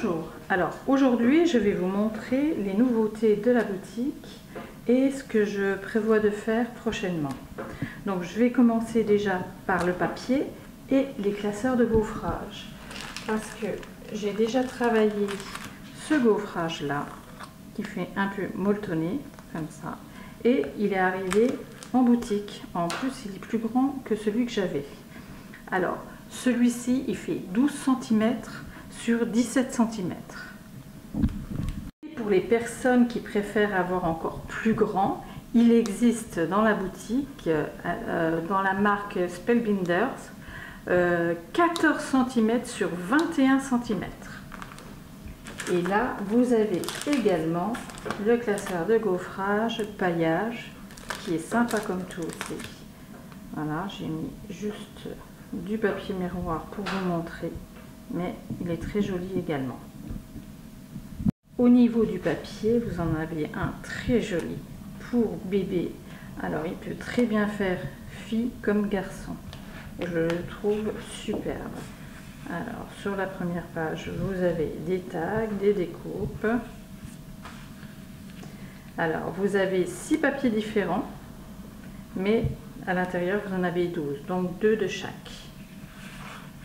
Bonjour, alors aujourd'hui je vais vous montrer les nouveautés de la boutique et ce que je prévois de faire prochainement. Donc je vais commencer déjà par le papier et les classeurs de gaufrage parce que j'ai déjà travaillé ce gaufrage là qui fait un peu molletonné comme ça et il est arrivé en boutique. En plus il est plus grand que celui que j'avais. Alors celui-ci il fait 12 cm sur 17 cm. Pour les personnes qui préfèrent avoir encore plus grand, il existe dans la boutique, dans la marque Spellbinders, 14 cm sur 21 cm. Et là, vous avez également le classeur de gaufrage paillage qui est sympa comme tout aussi. Voilà, j'ai mis juste du papier miroir pour vous montrer, mais il est très joli également. Au niveau du papier, vous en avez un très joli pour bébé. Alors il peut très bien faire fille comme garçon. Je le trouve superbe. Alors sur la première page, vous avez des tags, des découpes. Alors vous avez 6 papiers différents, mais à l'intérieur vous en avez 12, donc 2 de chaque.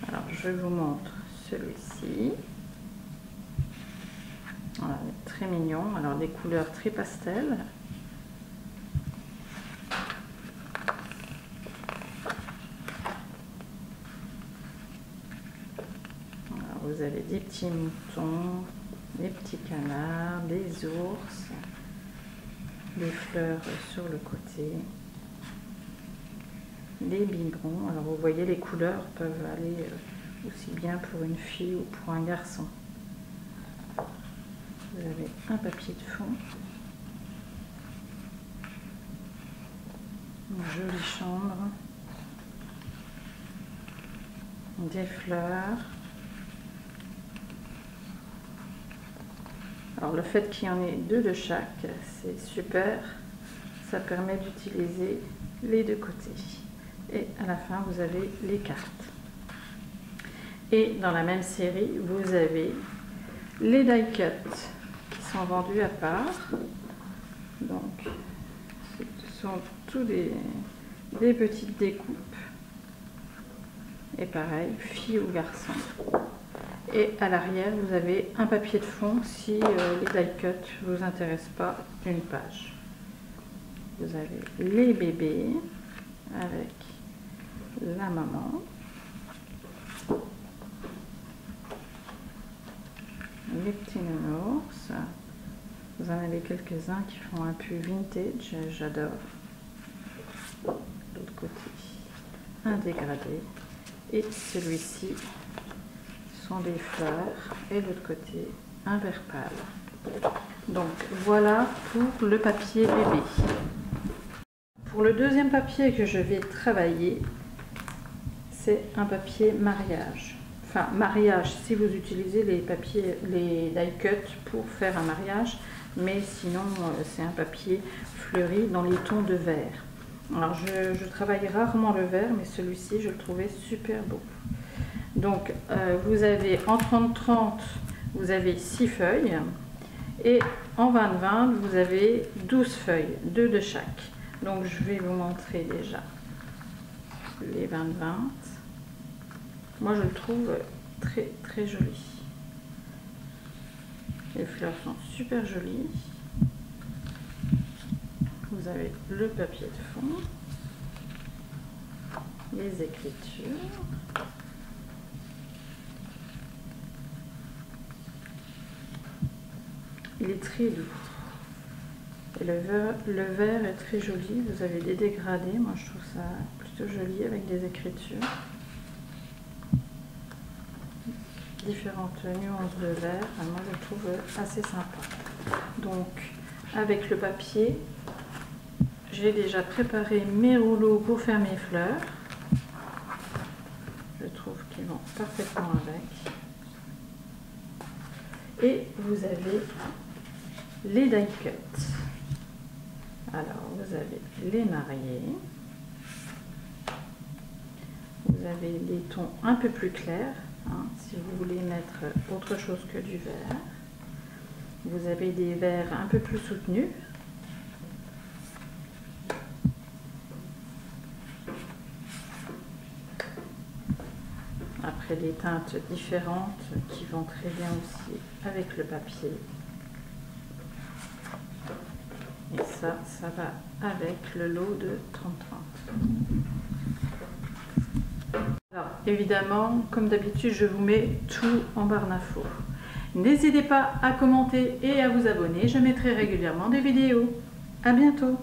Alors je vous montre celui-ci. Voilà, très mignon. Alors des couleurs très pastel. Alors, vous avez des petits moutons, des petits canards, des ours, des fleurs sur le côté, des biberons. Alors vous voyez, les couleurs peuvent aller aussi bien pour une fille ou pour un garçon. Vous avez un papier de fond, une jolie chambre, des fleurs. Alors le fait qu'il y en ait 2 de chaque, c'est super, ça permet d'utiliser les 2 côtés. Et à la fin, vous avez les cartes. Et dans la même série, vous avez les die cuts qui sont vendus à part. Donc, ce sont tous des petites découpes. Et pareil, fille ou garçon. Et à l'arrière, vous avez un papier de fond si les die cuts ne vous intéressent pas, une page. Vous avez les bébés avec la maman. Les petits nounours. Vous en avez quelques-uns qui font un peu vintage, j'adore. De l'autre côté, un dégradé. Et celui-ci sont des fleurs. Et de l'autre côté, un vert pâle. Donc voilà pour le papier bébé. Pour le deuxième papier que je vais travailler, c'est un papier mariage. Enfin, mariage si vous utilisez les papiers, les die cuts pour faire un mariage, mais sinon c'est un papier fleuri dans les tons de vert. Alors je travaille rarement le vert, mais celui-ci je le trouvais super beau. Donc vous avez en 30-30, vous avez 6 feuilles, et en 20-20, vous avez 12 feuilles, 2 de chaque. Donc je vais vous montrer déjà les 20-20. Moi je le trouve très très joli. Les fleurs sont super jolies. Vous avez le papier de fond, les écritures, il est très doux. Et le vert est très joli. Vous avez des dégradés. Moi je trouve ça plutôt joli avec des écritures. Différentes nuances de vert. Moi je le trouve assez sympa. Donc avec le papier, j'ai déjà préparé mes rouleaux pour faire mes fleurs. Je trouve qu'ils vont parfaitement avec. Et vous avez les die cuts. Alors vous avez les mariés. Vous avez les tons un peu plus clairs Hein, si vous voulez mettre autre chose que du verre, vous avez des verres un peu plus soutenus. Après des teintes différentes qui vont très bien aussi avec le papier. Et ça va avec le lot de 30-30. Alors évidemment, comme d'habitude, je vous mets tout en barre d'infos. N'hésitez pas à commenter et à vous abonner, je mettrai régulièrement des vidéos. À bientôt!